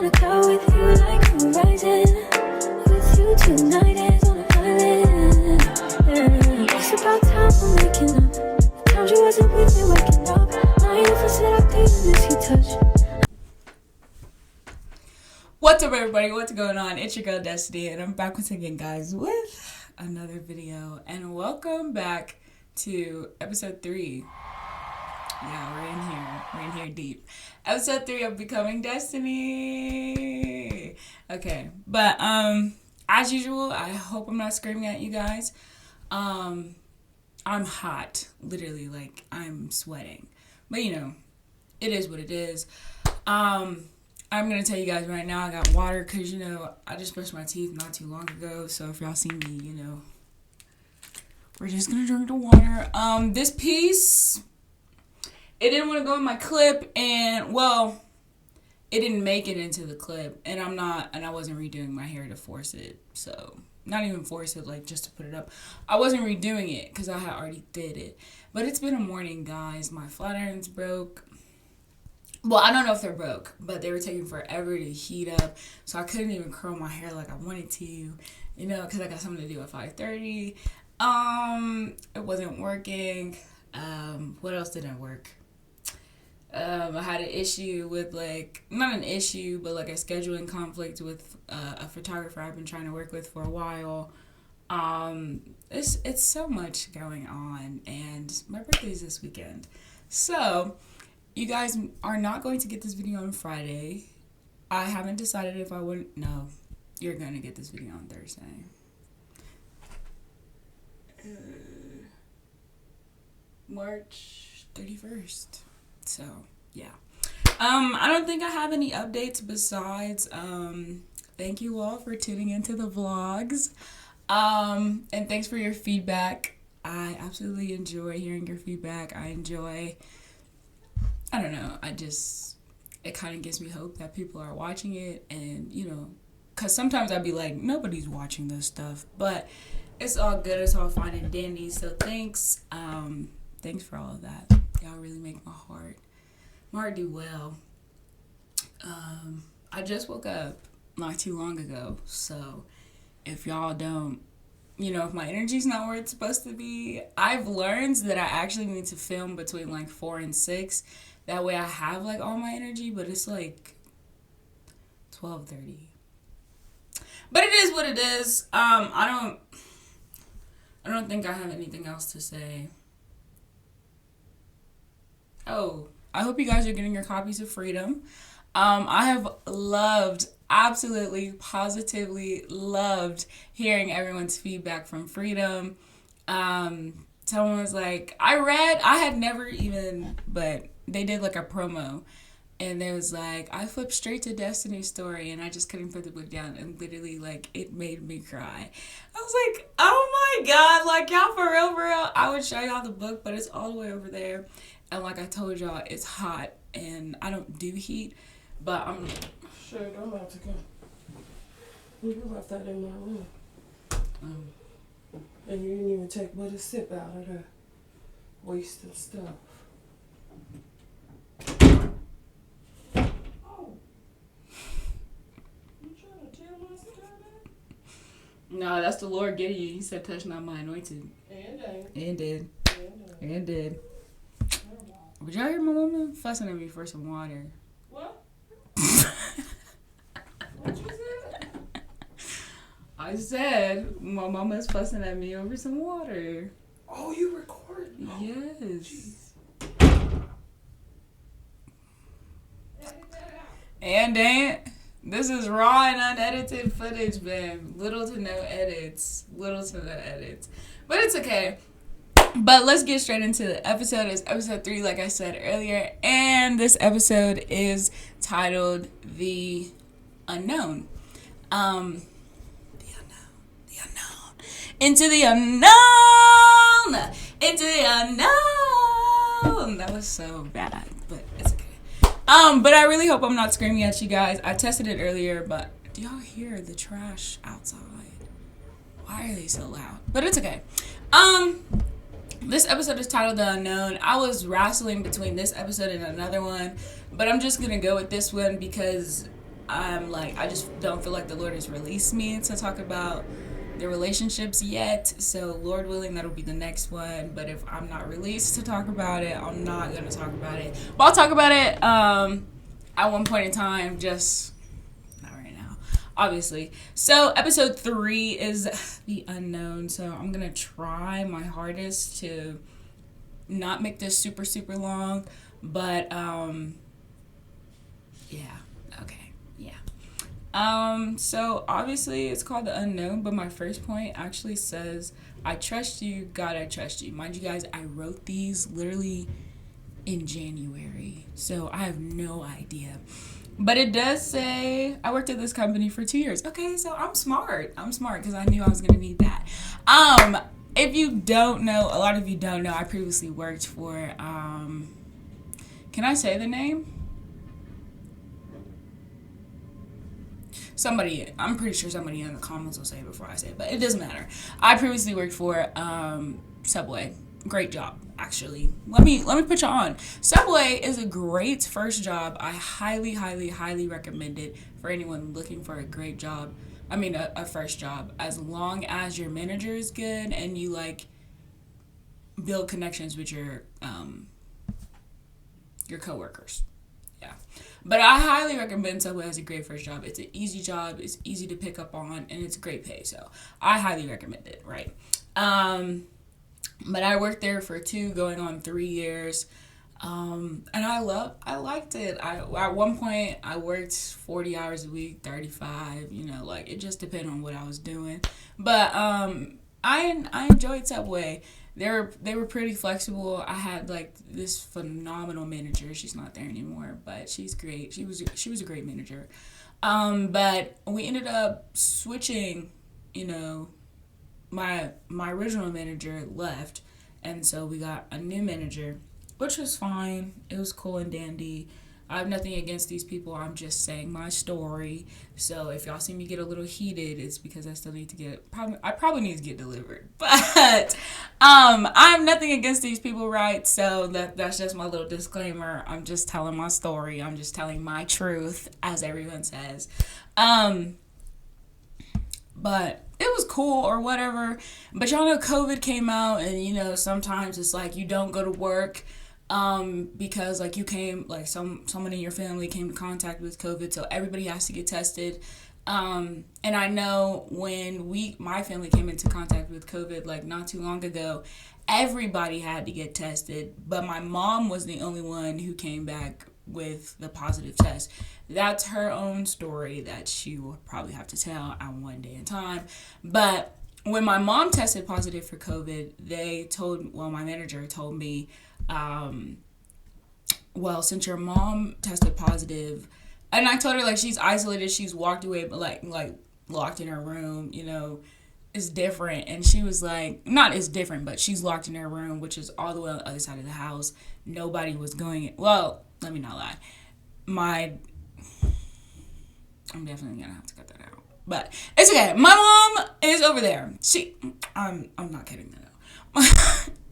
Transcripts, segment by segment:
wanna go with you like horizon. With you tonight is on an island. It's about time we're making up. The times you wasn't with me waking up. Now you feel seductive in this heat touch. What's up, everybody? What's going on? It's your girl Destiny, and I'm back once again, guys, with another video. And welcome back to episode 3. Yeah, we're in here deep. Episode 3 of Becoming Destiny. Okay, but as usual, I hope I'm not screaming at you guys. I'm hot, literally, like I'm sweating. But you know, it is what it is. I'm going to tell you guys right now, I got water because, you know, I just brushed my teeth not too long ago. So if y'all see me, you know, we're just going to drink the water. This piece, it didn't want to go in my clip. And, well, it didn't make it into the clip. And I wasn't redoing my hair to force it. So, not even force it, like, just to put it up. I wasn't redoing it because I had already did it. But it's been a morning, guys. My flat irons broke. Well, I don't know if they're broke, but they were taking forever to heat up, so I couldn't even curl my hair like I wanted to, you know, because I got something to do at 5:30. It wasn't working. What else didn't work? I had an issue with, like, not an issue, but like a scheduling conflict with a photographer I've been trying to work with for a while. It's so much going on, and my birthday's this weekend, so you guys are not going to get this video on Friday. I haven't decided if I would. No, you're going to get this video on Thursday. March 31st. So, yeah. I don't think I have any updates besides thank you all for tuning into the vlogs. And thanks for your feedback. I absolutely enjoy hearing your feedback. I don't know, it kind of gives me hope that people are watching it, and, you know, because sometimes I'd be like, nobody's watching this stuff, but it's all good, it's all fine and dandy, so thanks for all of that. Y'all really make my heart do well. I just woke up not too long ago, so if y'all don't, you know, if my energy's not where it's supposed to be, I've learned that I actually need to film between like 4 and 6. That way I have, like, all my energy, but it's, like, 12:30. But it is what it is. I don't think I have anything else to say. Oh, I hope you guys are getting your copies of Freedom. I have absolutely, positively loved hearing everyone's feedback from Freedom. Someone was like, I had never even, but they did like a promo, and it was like, I flipped straight to Destiny's story, and I just couldn't put the book down, and literally, like, it made me cry. I was like, oh my god, like, y'all for real, I would show y'all the book, but it's all the way over there, and like I told y'all, it's hot, and I don't do heat, but I'm sure I'm about to go. You left that in my room. And you didn't even take but a sip out of the wasted stuff. No, that's the Lord getting you. He said, touch not my anointed. And did. Would y'all hear my mama fussing at me for some water? What? What you said? I said, my mama's fussing at me over some water. Oh, you record? Yes. And this is raw and unedited footage, man. Little to no edits. But it's okay. But let's get straight into the episode. It's episode 3, like I said earlier. And this episode is titled The Unknown. The unknown. Into the unknown. That was so bad, but it's okay. But I really hope I'm not screaming at you guys. I tested it earlier, but do y'all hear the trash outside? Why are they so loud? But it's okay. This episode is titled The Unknown. I was wrestling between this episode and another one, but I'm just gonna go with this one because I'm like, I just don't feel like the Lord has released me to talk about the relationships yet. So Lord willing, that'll be the next one. But if I'm not released to talk about it, I'm not gonna talk about it. But I'll talk about it at one point in time, just not right now, obviously. So episode 3 is the unknown. So I'm gonna try my hardest to not make this super super long, but yeah, okay, yeah. So obviously it's called the unknown, but my first point actually says, I trust you, God, I trust you. Mind you guys, I wrote these literally in January, so I have no idea. But it does say I worked at this company for 2 years. Okay, so I'm smart. Because I knew I was gonna need that. If you don't know, a lot of you don't know, I previously worked for can I say the name? Somebody, I'm pretty sure somebody in the comments will say it before I say it, but it doesn't matter. I previously worked for Subway. Great job, actually. Let me put you on. Subway is a great first job. I highly, highly, highly recommend it for anyone looking for a great job. I mean, a first job. As long as your manager is good and you like build connections with your coworkers. Yeah. But I highly recommend Subway as a great first job. It's an easy job. It's easy to pick up on, and it's great pay. So I highly recommend it, right? But I worked there for 2 going on 3 years. And I liked it. At one point I worked 40 hours a week, 35, like it just depended on what I was doing. But I enjoyed Subway. They were pretty flexible. I had like this phenomenal manager. She's not there anymore, but she's great. She was a great manager. But we ended up switching, my original manager left, and so we got a new manager, which was fine. It was cool and dandy. I have nothing against these people. I'm just saying my story. So if y'all see me get a little heated, it's because I still need to I probably need to get delivered. But I have nothing against these people, right? So that's just my little disclaimer. I'm just telling my story. I'm just telling my truth, as everyone says. But it was cool or whatever. But y'all know COVID came out, and sometimes it's like you don't go to work because like someone in your family came to contact with COVID, so everybody has to get tested. And I know when my family came into contact with COVID like not too long ago, everybody had to get tested, but my mom was the only one who came back with the positive test. That's her own story that she will probably have to tell on one day in time. But when my mom tested positive for COVID, my manager told me, well, since your mom tested positive, and I told her like she's isolated, she's walked away, but like locked in her room, is different. And she was like, not as different, but she's locked in her room, which is all the way on the other side of the house. Nobody was going. Well, let me not lie. I'm definitely gonna have to cut that out, but it's okay. My mom is over there. I'm not kidding though.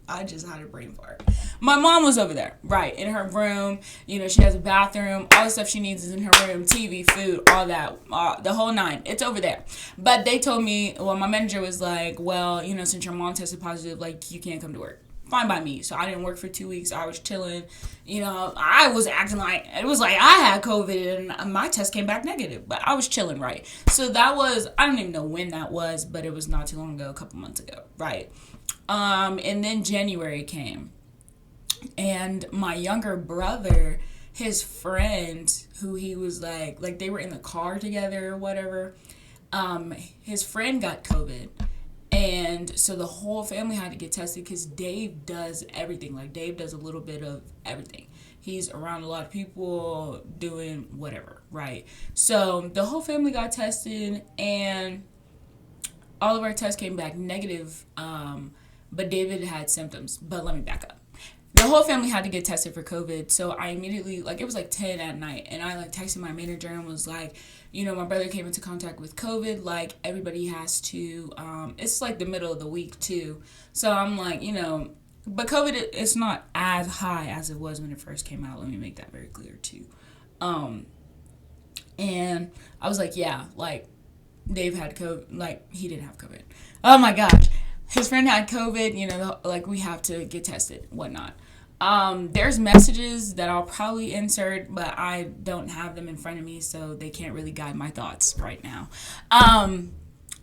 I just had a brain fart. My mom was over there, right, in her room. She has a bathroom. All the stuff she needs is in her room. TV, food, all that, the whole 9. It's over there. But they told me, my manager was like, well, since your mom tested positive, like, you can't come to work. Fine by me. So I didn't work for 2 weeks. I was chilling. I was acting like it was like I had COVID and my test came back negative. But I was chilling, right? So that was, I don't even know when that was, but it was not too long ago, a couple months ago, right? And then January came. And my younger brother, his friend, who he was like they were in the car together or whatever, his friend got COVID. And so the whole family had to get tested because Dave does everything. Like, Dave does a little bit of everything. He's around a lot of people doing whatever, right? So the whole family got tested, and all of our tests came back negative, but David had symptoms. But let me back up. The whole family had to get tested for COVID, so I immediately, it was 10 at night, and I texted my manager and was like, my brother came into contact with COVID, everybody has to, it's the middle of the week too, so I'm like, but COVID, it's not as high as it was when it first came out. Let me make that very clear too. And I was like, yeah, like, Dave had COVID. Like, he didn't have COVID. Oh my gosh. His friend had COVID, like, we have to get tested, whatnot. There's messages that I'll probably insert, but I don't have them in front of me, so they can't really guide my thoughts right now.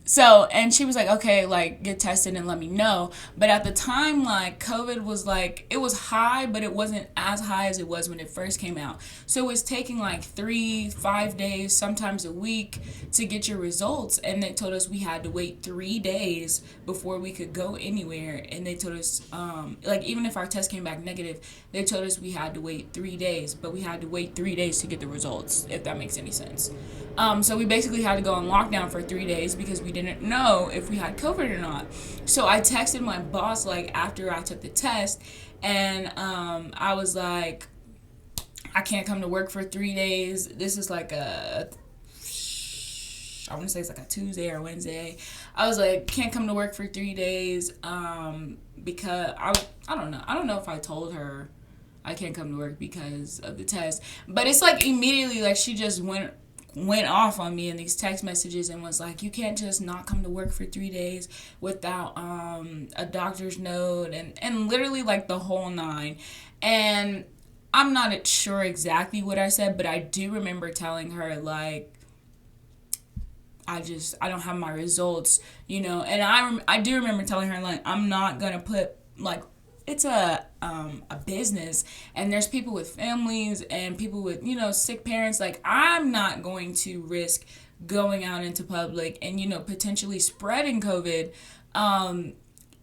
So, and she was like, okay, like, get tested and let me know. But at the time, like, COVID was like, it was high, but it wasn't as high as it was when it first came out. So it was taking like 3-5 days, sometimes a week to get your results. And they told us we had to wait 3 days before we could go anywhere. And they told us, like, even if our test came back negative, they told us we had to wait 3 days, but we had to wait 3 days to get the results, if that makes any sense. So we basically had to go on lockdown for 3 days because we didn't know if we had COVID or not. So I texted my boss, like, after I took the test, and I was like, I can't come to work for 3 days. This is like I want to say it's like a Tuesday or Wednesday. I was like, can't come to work for 3 days because I don't know. I don't know if I told her I can't come to work because of the test. But it's like immediately, like, she just went off on me in these text messages and was like, you can't just not come to work for 3 days without a doctor's note, and literally, like, the whole nine. And I'm not sure exactly what I said, but I do remember telling her, like, I don't have my results, and I do remember telling her, like, I'm not gonna put, like, it's a business, and there's people with families and people with, sick parents. Like, I'm not going to risk going out into public and, potentially spreading COVID.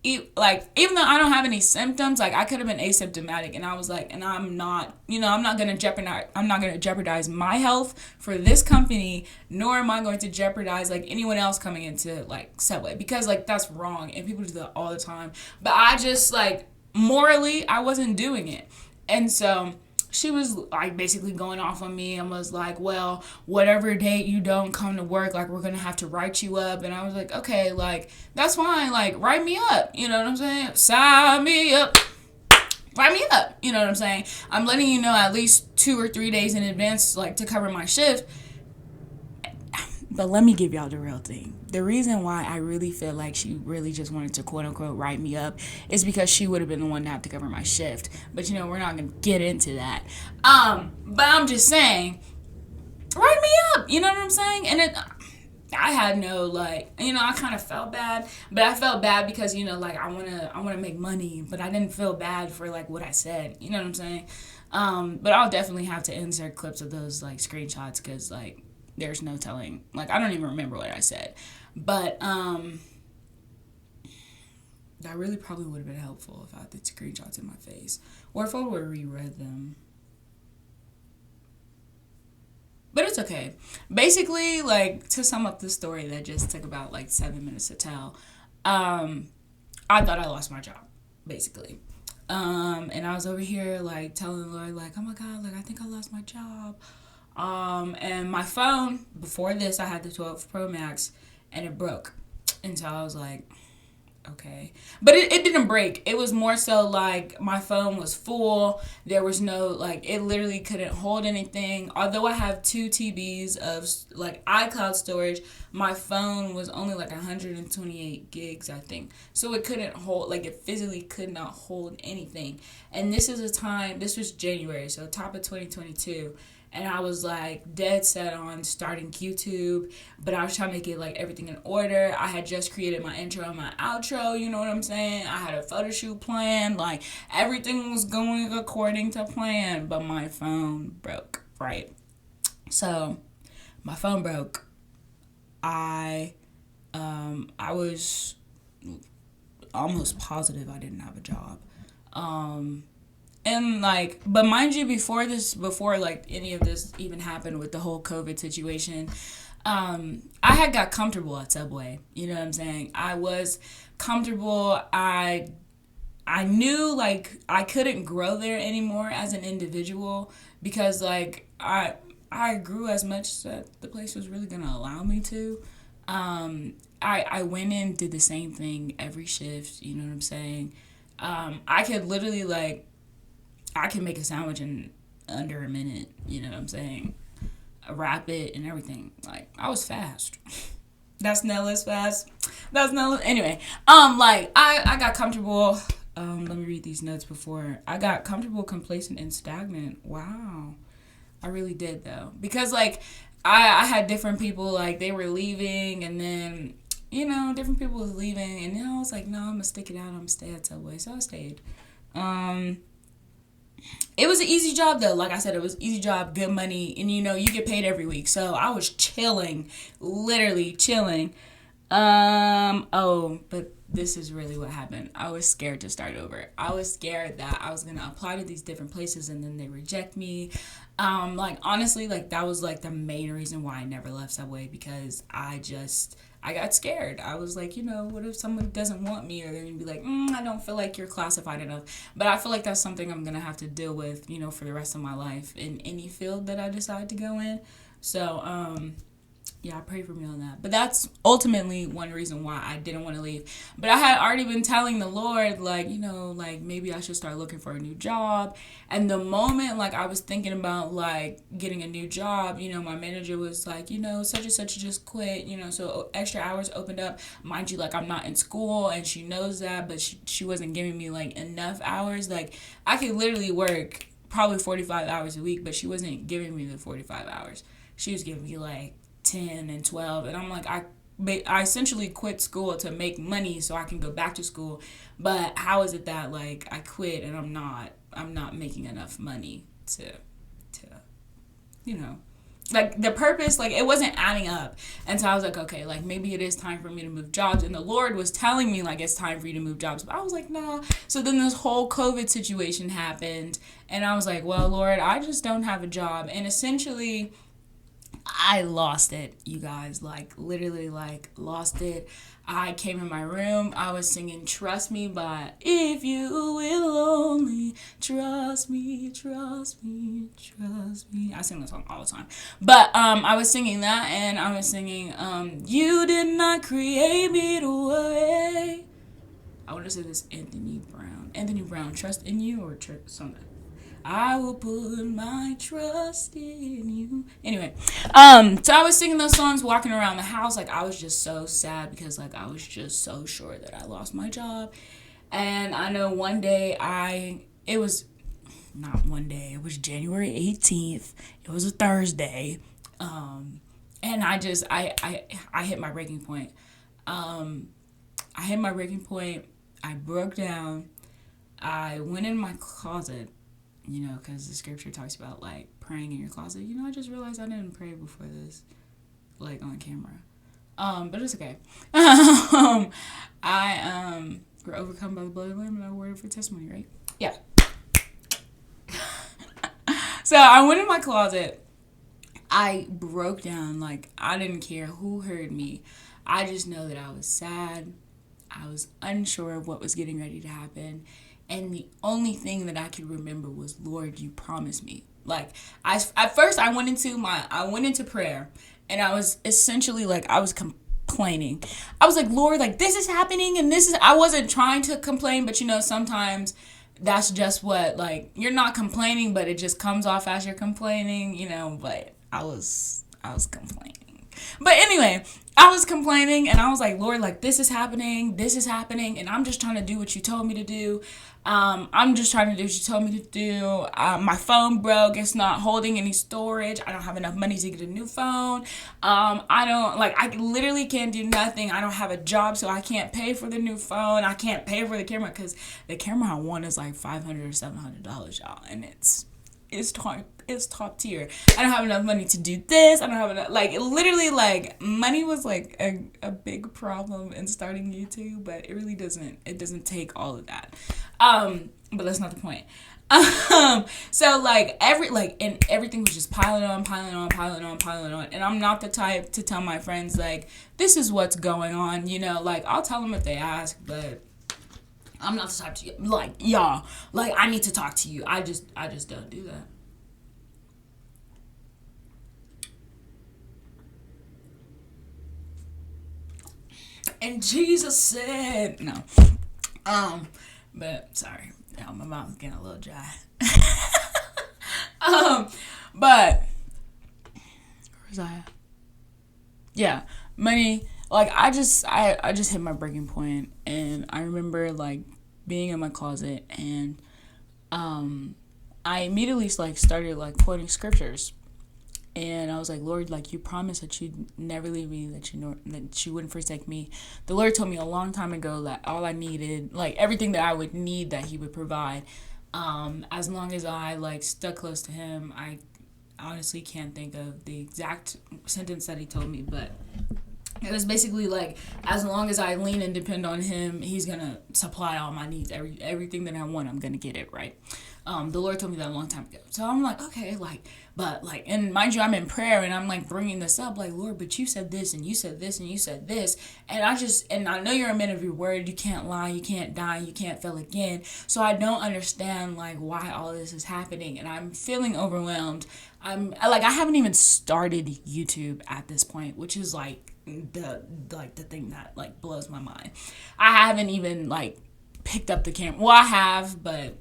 Even though I don't have any symptoms, like, I could have been asymptomatic, and I was like, and I'm not going to jeopardize my health for this company, nor am I going to jeopardize, like, anyone else coming into, like, Subway, because, like, that's wrong, and people do that all the time. But I just, like, morally, I wasn't doing it. And so she was, like, basically going off on me and was like, well, whatever date you don't come to work, like, we're gonna have to write you up. And I was like, okay, like, that's fine, like, write me up, you know what I'm saying? Sign me up, write me up, you know what I'm saying? I'm letting you know at least 2 or 3 days in advance, like, to cover my shift. But let me give y'all the real thing. The reason why I really feel like she really just wanted to, quote unquote, write me up is because she would have been the one to have to cover my shift. But, we're not going to get into that. But I'm just saying, write me up. You know what I'm saying? And I had no, like, I kind of felt bad. But I felt bad because, like, I want to make money. But I didn't feel bad for, like, what I said. You know what I'm saying? But I'll definitely have to insert clips of those, like, screenshots because, like, there's no telling. Like, I don't even remember what I said. But, that really probably would have been helpful if I had the screenshots in my face. Or if I would have reread them. But it's okay. Basically, like, to sum up the story that just took about, like, 7 minutes to tell, I thought I lost my job, basically. And I was over here, like, telling the Lord, like, oh my God, like, I think I lost my job. And my phone, before this, I had the 12 Pro Max, and it broke. And so I was like, okay. But it didn't break. It was more so like my phone was full. There was no, like, it literally couldn't hold anything. Although I have 2 TBs of, like, iCloud storage, my phone was only like 128 gigs, I think. So it couldn't hold, like, it physically could not hold anything. And this was January, so top of 2022. And I was, like, dead set on starting YouTube, but I was trying to get, like, everything in order. I had just created my intro and my outro, you know what I'm saying? I had a photo shoot planned. Like, everything was going according to plan, but my phone broke, right? So, my phone broke. I was almost positive I didn't have a job. And, like, but mind you, before like any of this even happened with the whole COVID situation, I had got comfortable at Subway. You know what I'm saying? I was comfortable. I knew, like, I couldn't grow there anymore as an individual because, like, I grew as much that the place was really gonna allow me to. I went in, did the same thing every shift. You know what I'm saying? I could literally, like, I can make a sandwich in under a minute, you know what I'm saying? rapid and everything. Like, I was fast. That's Nella's fast. That's Nella. Anyway, like, I got comfortable. Let me read these notes before. I got comfortable, complacent, and stagnant. Wow. I really did, though. Because, like, I had different people, like, they were leaving, and then, you know, different people was leaving, and then I was like, no, I'm gonna stick it out. I'm gonna stay at Subway. So I stayed. It was an easy job, though. Like I said, it was an easy job, good money, and, you know, you get paid every week. So I was chilling, literally chilling. But this is really what happened. I was scared to start over. I was scared that I was going to apply to these different places and then they reject me. Like, honestly, like, that was, like, the main reason why I never left Subway, because I got scared. I was like, you know, what if someone doesn't want me, or they're going to be like, I don't feel like you're classified enough. But I feel like that's something I'm going to have to deal with, you know, for the rest of my life in any field that I decide to go in. So, yeah, pray for me on that. But that's ultimately one reason why I didn't want to leave. But I had already been telling the Lord, like, you know, like, maybe I should start looking for a new job. And the moment, like, I was thinking about, like, getting a new job, you know, my manager was like, you know, such and such just quit, you know, so extra hours opened up. Mind you, like, I'm not in school, and she knows that, but she wasn't giving me, like, enough hours. Like, I could literally work probably 45 hours a week, but she wasn't giving me the 45 hours. She was giving me, like, 10 and 12, and I'm like, I essentially quit school to make money so I can go back to school. But how is it that, like, I quit and I'm not making enough money to you know, like, the purpose, like, it wasn't adding up. And so I was like, okay, like, maybe it is time for me to move jobs. And the Lord was telling me, like, it's time for you to move jobs. But I was like, nah. So then this whole COVID situation happened, and I was like, well, Lord, I just don't have a job. And essentially, I lost it, you guys, like, literally, like, lost it. I came in my room, I was singing Trust Me by If You Will Only Trust Me, Trust Me, Trust Me. I sing that song all the time. But I was singing that, and I was singing You Did Not Create Me to Worry. I want to say this Anthony Brown, Trust in You, or something. I will put my trust in you. Anyway, so I was singing those songs, walking around the house. Like, I was just so sad because, like, I was just so sure that I lost my job. And I know one day it was January 18th. It was a Thursday. And I hit my breaking point. I broke down. I went in my closet. You know, because the scripture talks about, like, praying in your closet. You know, I just realized I didn't pray before this, like, on camera. But it's okay. We're overcome by the blood of the Lamb and our word for testimony, right? Yeah. So I went in my closet. I broke down. Like, I didn't care who heard me. I just know that I was sad. I was unsure of what was getting ready to happen. And the only thing that I could remember was, Lord, you promised me. Like, at first I went into prayer, and I was essentially, like, I was complaining. I was like, Lord, like, this is happening, and I wasn't trying to complain, but, you know, sometimes that's just what, like, you're not complaining, but it just comes off as you're complaining, you know, but I was complaining. But anyway, I was complaining, and I was like, Lord, like, this is happening, and I'm just trying to do what you told me to do. I'm just trying to do what you told me to do. My phone broke. It's not holding any storage. I don't have enough money to get a new phone. I literally can't do nothing. I don't have a job, so I can't pay for the new phone. I can't pay for the camera, because the camera I want is like $500 or $700, y'all, and it's top tier. I don't have enough money to do this. I don't have enough, like, literally, like, money was like a big problem in starting YouTube, but it really doesn't take all of that. But that's not the point. So, like, everything was just piling on. And I'm not the type to tell my friends, like, this is what's going on, you know, like, I'll tell them if they ask, but I'm not the type to, like, y'all, like, I need to talk to you. I just don't do that. And Jesus said, no. But sorry, my mouth's getting a little dry. But was I? Yeah, money. Like I just hit my breaking point, and I remember like being in my closet, and I immediately like started like quoting scriptures, and I was like, Lord, like you promised that you'd never leave me, that that you wouldn't forsake me. The Lord told me a long time ago that all I needed, like everything that I would need, that He would provide. As long as I like stuck close to Him. I honestly can't think of the exact sentence that He told me, but it was basically like, as long as I lean and depend on Him, He's gonna supply all my needs. Everything that I want, I'm gonna get it, right? The Lord told me that a long time ago. So I'm like, okay, like, but like, and mind you, I'm in prayer and I'm like bringing this up, like, Lord, but you said this and you said this and you said this, and I know you're a man of your word. You can't lie, you can't die, you can't fail again. So I don't understand like why all this is happening, and I'm feeling overwhelmed. I haven't even started YouTube at this point, which is like the thing that like blows my mind. I haven't even like picked up the camera. Well, I have, but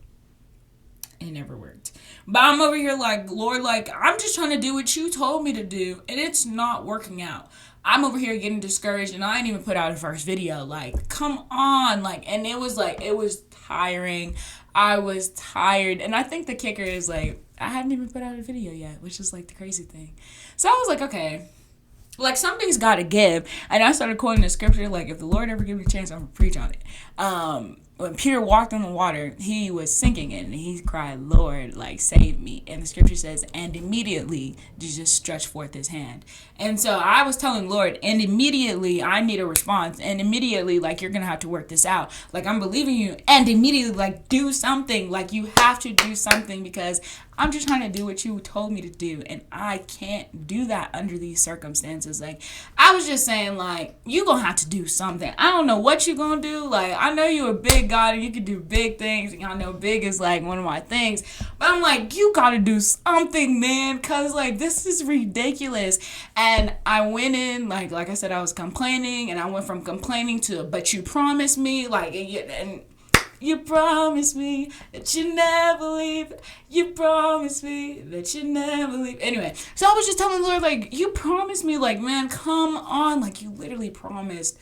it never worked. But I'm over here like, Lord, like I'm just trying to do what you told me to do, and it's not working out. I'm over here getting discouraged, and I ain't even put out a first video. Like, come on, like, and it was tiring. I was tired, and I think the kicker is like I hadn't even put out a video yet, which is like the crazy thing. So I was like, okay, like something's got to give, and I started quoting the scripture like, if the Lord ever give me a chance, I'm gonna preach on it. When Peter walked on the water, he was sinking, and he cried, Lord, like, save me. And the scripture says, and immediately Jesus stretched forth his hand. And so I was telling Lord, and immediately I need a response, and immediately, like, you're gonna have to work this out. Like, I'm believing you, and immediately, like, do something. Like, you have to do something, because I'm just trying to do what you told me to do, and I can't do that under these circumstances. Like, I was just saying, like, you gonna have to do something. I don't know what you gonna do. Like, I know you're a big God, and you can do big things, and I know big is, like, one of my things, but I'm like, you gotta do something, man, because, like, this is ridiculous. And I went in, like I said, I was complaining, and I went from complaining to, but you promised me, like, and you promised me that you never leave. You promised me that you never leave. Anyway, so I was just telling the Lord, like, you promised me, like, man, come on. Like, you literally promised.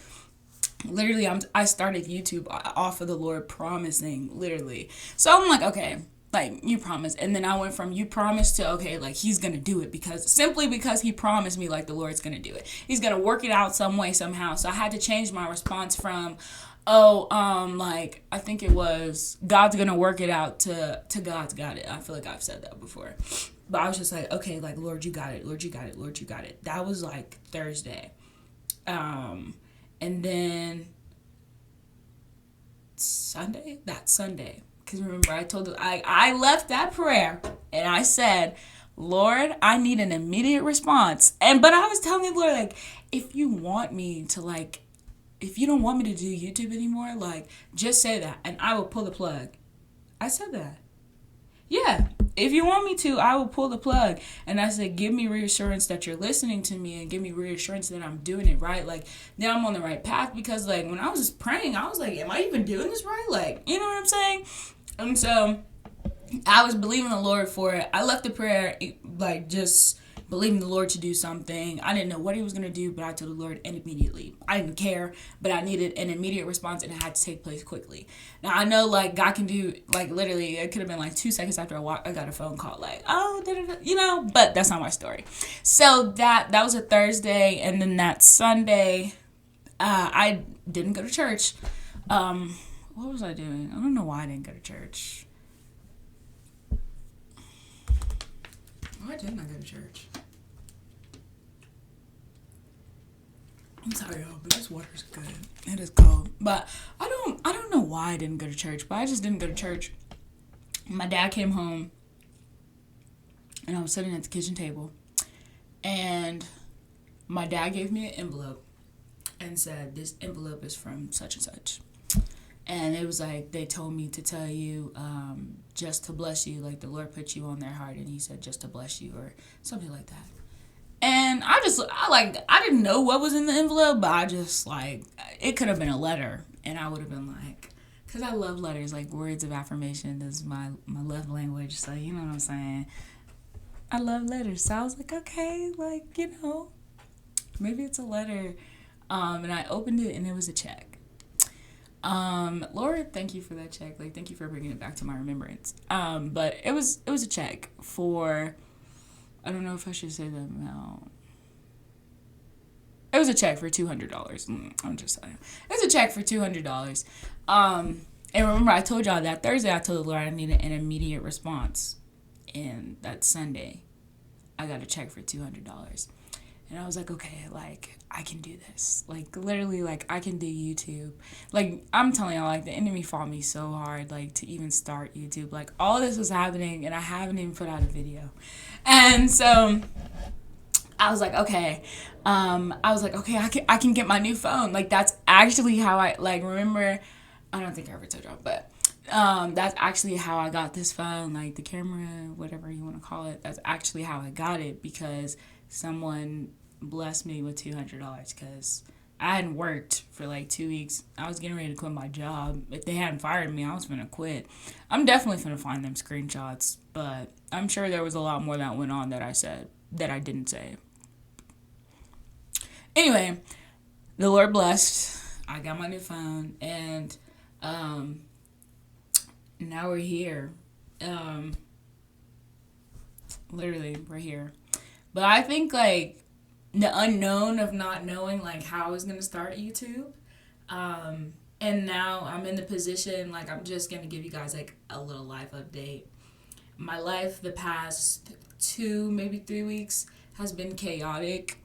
Literally, I started YouTube off of the Lord promising, literally. So I'm like, okay, like, you promised. And then I went from you promised to, okay, like, he's going to do it, simply because he promised me, like, the Lord's going to do it. He's going to work it out some way, somehow. So I had to change my response from, like, I think it was, God's gonna work it out, to God's got it. I feel like I've said that before. But I was just like, okay, like, Lord, you got it. Lord, you got it. Lord, you got it. That was, like, Thursday. And then Sunday? That Sunday. Because remember, I left that prayer, and I said, Lord, I need an immediate response. But I was telling the Lord, like, if you want me to, like, if you don't want me to do YouTube anymore, like, just say that, and I will pull the plug. I said that. Yeah, if you want me to, I will pull the plug. And I said, give me reassurance that you're listening to me, and give me reassurance that I'm doing it right. Like, now I'm on the right path, because, like, when I was just praying, I was like, am I even doing this right? Like, you know what I'm saying? And so I was believing the Lord for it. I left the prayer, like, just believing the Lord to do something. I didn't know what he was going to do, but I told the Lord, and immediately. I didn't care, but I needed an immediate response, and it had to take place quickly. Now, I know, like, God can do, like, literally, it could have been, like, 2 seconds after I got a phone call, like, oh, da-da-da, you know, but that's not my story. So that was a Thursday, and then that Sunday, I didn't go to church. What was I doing? I don't know why I didn't go to church. Why didn't I go to church? I'm sorry, y'all, but this water's good. It is cold. But I don't know why I didn't go to church, but I just didn't go to church. My dad came home, and I was sitting at the kitchen table, and my dad gave me an envelope and said, this envelope is from such and such. And it was like, they told me to tell you, just to bless you, like the Lord put you on their heart, and he said just to bless you, or something like that. And I didn't know what was in the envelope, but I just, like, it could have been a letter, and I would have been like, because I love letters, like words of affirmation is my love language, so you know what I'm saying. I love letters. So I was like, okay, like, maybe it's a letter. And I opened it and it was a check. Lord, thank you for that check. Like, thank you for bringing it back to my remembrance. But it was a check for, I don't know if I should say the amount. It was a check for $200. I'm just saying. It was a check for $200. And remember, I told y'all that Thursday, I told the Lord I needed an immediate response. And that Sunday, I got a check for $200. And I was like, okay, like, I can do this. Like, literally, like, I can do YouTube. Like, I'm telling y'all, like, the enemy fought me so hard, like, to even start YouTube. Like, all this was happening, and I haven't even put out a video. And so I was like, okay. I can get my new phone. Like, that's actually how I, like, remember, I don't think I ever told y'all, but that's actually how I got this phone. Like, the camera, whatever you want to call it, that's actually how I got it, because someone blessed me with $200, because I hadn't worked for like 2 weeks. I was getting ready to quit my job. If they hadn't fired me, I was gonna quit. I'm definitely gonna find them screenshots, but I'm sure there was a lot more that went on that I said that I didn't say. Anyway, the Lord blessed. I got my new phone, and now we're here. Literally, we're here. But I think, like, the unknown of not knowing, like, how I was going to start YouTube. And now I'm in the position, like, I'm just going to give you guys, like, a little life update. My life the past 2, maybe 3 weeks has been chaotic.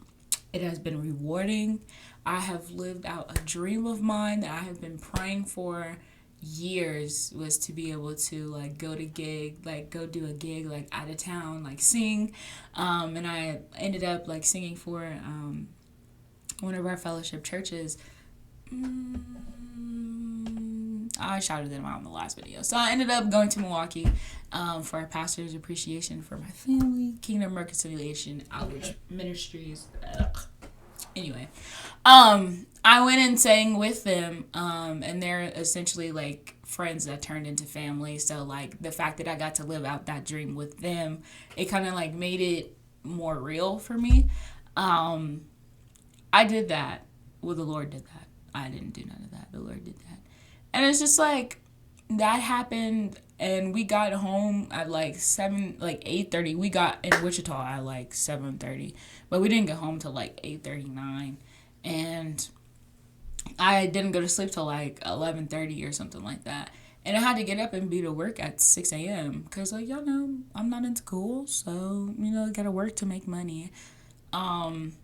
It has been rewarding. I have lived out a dream of mine that I have been praying for years, was to be able to, like, go do a gig, like, out of town, like, sing. And I ended up, like, singing for one of our fellowship churches. I shouted them out in the last video. So I ended up going to Milwaukee for a pastor's appreciation for my family, Kingdom Reconciliation Outreach Ministries. Anyway, I went and sang with them, and they're essentially, like, friends that turned into family. So, like, the fact that I got to live out that dream with them, it kind of, like, made it more real for me. I did that. Well, the Lord did that. I didn't do none of that. The Lord did that. And it's just, like, that happened, and we got home at, like, 8:30. We got in Wichita at, like, 7:30. But we didn't get home till, like, 8:39. And I didn't go to sleep till, like, 11:30 or something like that. And I had to get up and be to work at 6 a.m. Because, like, y'all know, I'm not in school. So, I got to work to make money. And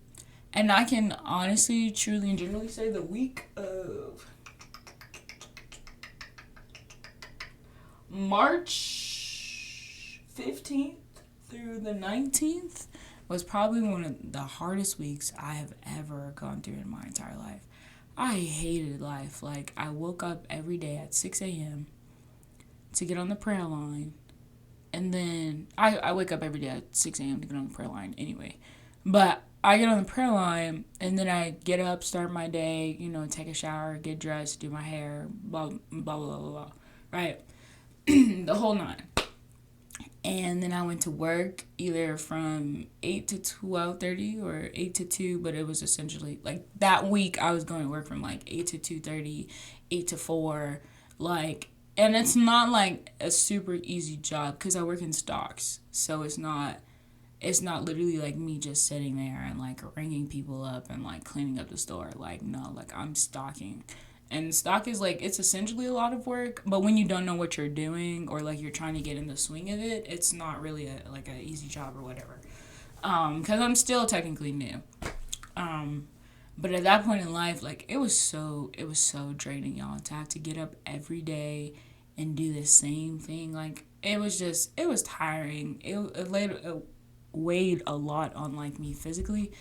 I can honestly, truly, and generally say the week of March 15th through the 19th was probably one of the hardest weeks I have ever gone through in my entire life. I hated life. Like, I woke up every day at 6 a.m. to get on the prayer line. And then I wake up every day at 6 a.m. to get on the prayer line anyway. But I get on the prayer line, and then I get up, start my day, take a shower, get dressed, do my hair, blah, blah, blah, blah, blah, right? The whole 9. And then I went to work either from 8 to 12:30 or 8 to 2, but it was essentially, like, that week I was going to work from, like, 8 to 2:30, 8 to 4, like, and it's not, like, a super easy job because I work in stocks, so it's not literally, like, me just sitting there and, like, ringing people up and, like, cleaning up the store. Like, no, like, I'm stocking. And stock is, like, it's essentially a lot of work, but when you don't know what you're doing or, like, you're trying to get in the swing of it, it's not really an easy job or whatever. Because I'm still technically new. But at that point in life, like, it was so draining, y'all, to have to get up every day and do the same thing. Like, it was tiring. It weighed a lot on, like, me physically.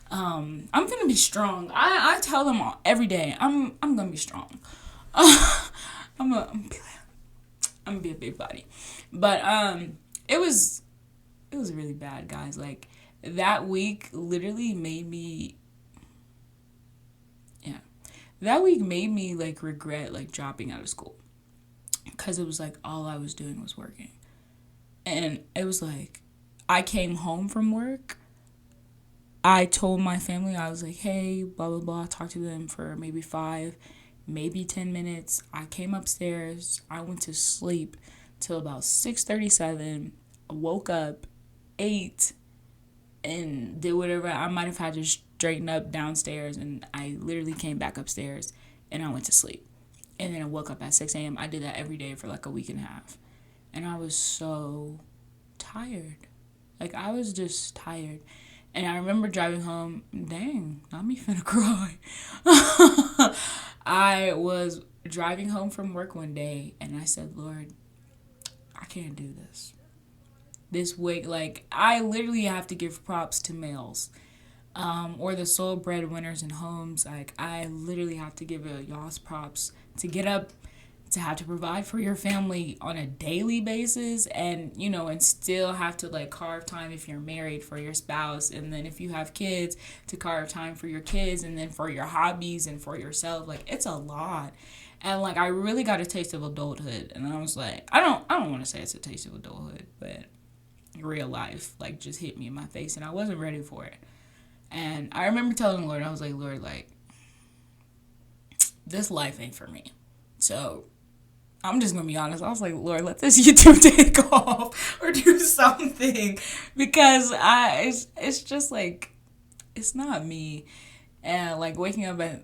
I'm gonna be strong. I tell them all, every day, I'm gonna be strong. I'm gonna be a big body. But it was really bad, guys. Like, that week literally made me like regret, like, dropping out of school, because it was like all I was doing was working. And it was like I came home from work, I told my family, I was like, hey, blah, blah, blah. I talked to them for maybe 5, maybe 10 minutes. I came upstairs. I went to sleep till about 6:37. Woke up, ate, and did whatever. I might have had to straighten up downstairs, and I literally came back upstairs, and I went to sleep. And then I woke up at 6 a.m. I did that every day for like a week and a half. And I was so tired. Like, I was just tired. And I remember driving home, dang, not me finna cry. I was driving home from work one day, and I said, Lord, I can't do this. This week, like, I literally have to give props to males. Or the sole breadwinners in homes. Like, I literally have to give y'all's props to get up, to have to provide for your family on a daily basis, and and still have to like carve time if you're married for your spouse, and then if you have kids, to carve time for your kids, and then for your hobbies and for yourself. Like, it's a lot. And like, I really got a taste of adulthood, and I was like, I don't want to say it's a taste of adulthood, but real life like just hit me in my face, and I wasn't ready for it. And I remember telling the Lord, I was like, Lord, like, this life ain't for me. So I'm just gonna be honest. I was like, Lord, let this YouTube take off or do something, because it's just like, it's not me. And like, waking up at,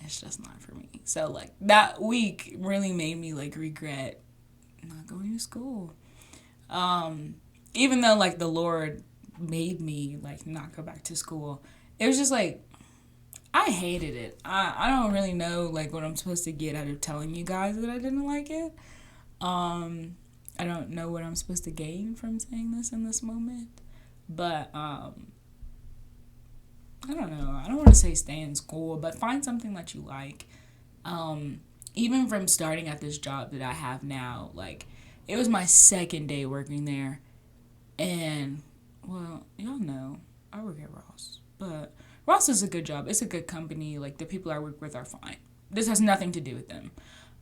it's just not for me. So like, that week really made me like regret not going to school. Even though like the Lord made me like not go back to school, it was just like, I hated it. I don't really know like what I'm supposed to get out of telling you guys that I didn't like it. I don't know what I'm supposed to gain from saying this in this moment. But I don't know. I don't want to say stay in school, but find something that you like. Even from starting at this job that I have now, like, it was my second day working there. And, well, y'all know, I work at Ross. But Ross is a good job. It's a good company. Like, the people I work with are fine. This has nothing to do with them.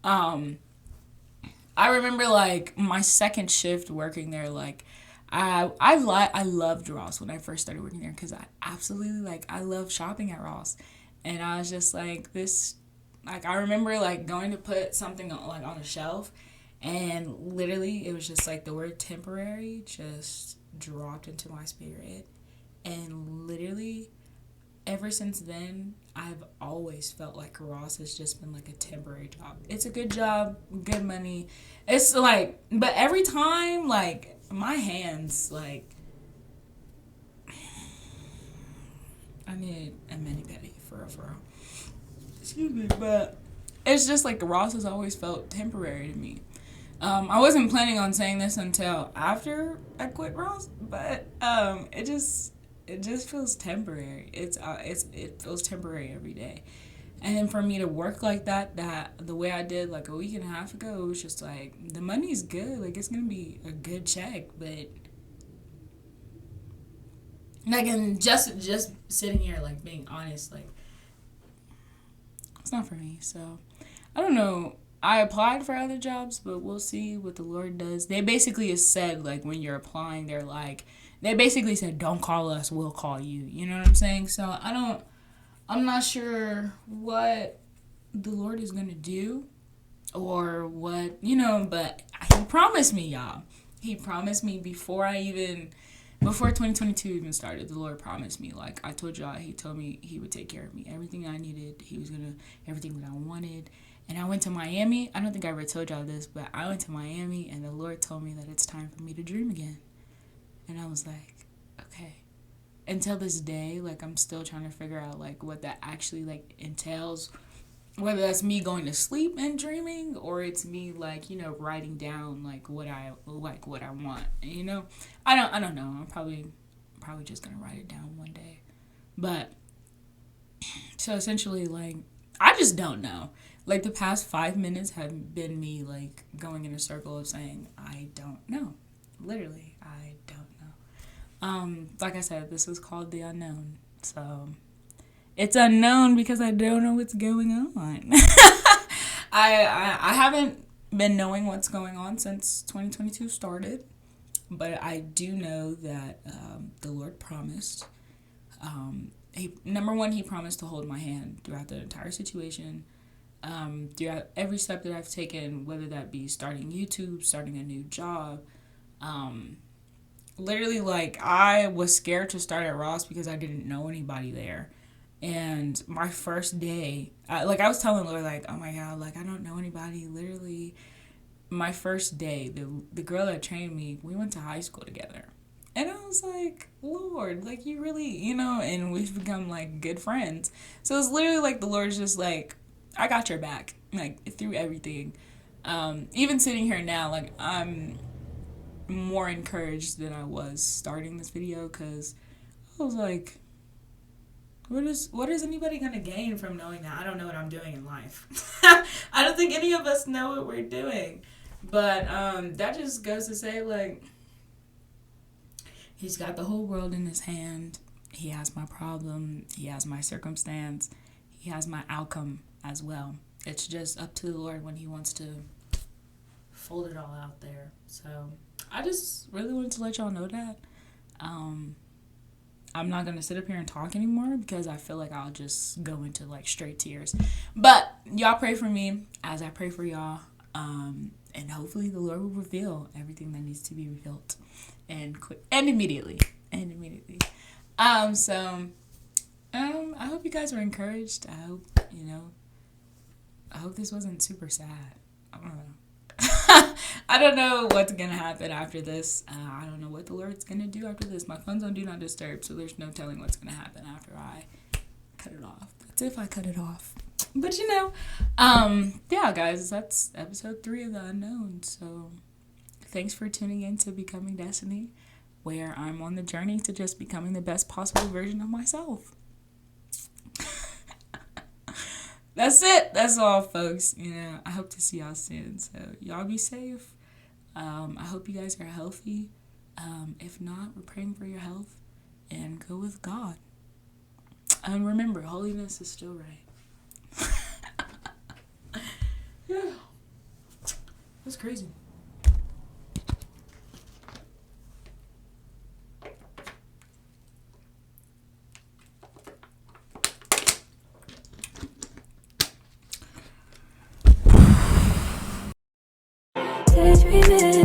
I remember, like, my second shift working there, like, I loved Ross when I first started working there, because I absolutely, like, I love shopping at Ross. And I was just, like, this, like, I remember, like, going to put something, like, on a shelf, and literally, it was just, like, the word temporary just dropped into my spirit. And literally, ever since then, I've always felt like Ross has just been like a temporary job. It's a good job, good money. It's like, but every time, like, my hands, like, I need a mani-pedi, for real. Excuse me, but it's just like Ross has always felt temporary to me. I wasn't planning on saying this until after I quit Ross, but it just feels temporary. It feels temporary every day. And then for me to work like that the way I did like a week and a half ago, it was just like, the money's good, like, it's gonna be a good check, but like, and just sitting here like being honest, like, it's not for me. So I don't know. I applied for other jobs, but we'll see what the Lord does. They basically said, like, when you're applying, they basically said, don't call us, we'll call you. You know what I'm saying? So I'm not sure what the Lord is going to do or what, but he promised me, y'all. He promised me before 2022 even started, the Lord promised me. Like, I told y'all, he told me he would take care of me. Everything I needed, everything that I wanted. And I went to Miami. I don't think I ever told y'all this, but I went to Miami, and the Lord told me that it's time for me to dream again. And I was like, okay. Until this day, like, I'm still trying to figure out, like, what that actually, like, entails. Whether that's me going to sleep and dreaming, or it's me, like, writing down, like, what I want. I don't know. I'm probably just gonna write it down one day. But so essentially, like, I just don't know. Like, the past 5 minutes have been me, like, going in a circle of saying, I don't know. Literally, I don't know. Like I said, this is called the unknown. So, it's unknown because I don't know what's going on. I haven't been knowing what's going on since 2022 started. But I do know that the Lord promised. Number one, he promised to hold my hand throughout the entire situation. Throughout every step that I've taken, whether that be starting YouTube, starting a new job. Literally, like, I was scared to start at Ross because I didn't know anybody there. And my first day, I was telling Lord, like, oh my God, like, I don't know anybody. Literally, my first day, the girl that trained me, we went to high school together. And I was like, Lord, like, you really, and we've become, like, good friends. So it's literally like the Lord's just like, I got your back, like, through everything. Even sitting here now, like, I'm more encouraged than I was starting this video, because I was like, what is anybody going to gain from knowing that I don't know what I'm doing in life? I don't think any of us know what we're doing. But that just goes to say, like, he's got the whole world in his hand. He has my problem. He has my circumstance. He has my outcome as well. It's just up to the Lord when he wants to fold it all out there. So I just really wanted to let y'all know that. I'm not going to sit up here and talk anymore because I feel like I'll just go into, like, straight tears. But y'all pray for me as I pray for y'all. And hopefully the Lord will reveal everything that needs to be revealed. And immediately. I hope you guys were encouraged. I hope this wasn't super sad. I don't know. I don't know what's gonna happen after this. I don't know what the Lord's gonna do after this. My phone's on Do Not Disturb, so there's no telling what's gonna happen after I cut it off. That's if I cut it off. But yeah, guys, that's episode 3 of The Unknown. So thanks for tuning in to Becoming Destiny, where I'm on the journey to just becoming the best possible version of myself. That's it. That's all, folks. I hope to see y'all soon. So y'all be safe. I hope you guys are healthy. If not, we're praying for your health, and go with God. And remember, holiness is still right. Yeah. That's crazy. Daydreaming.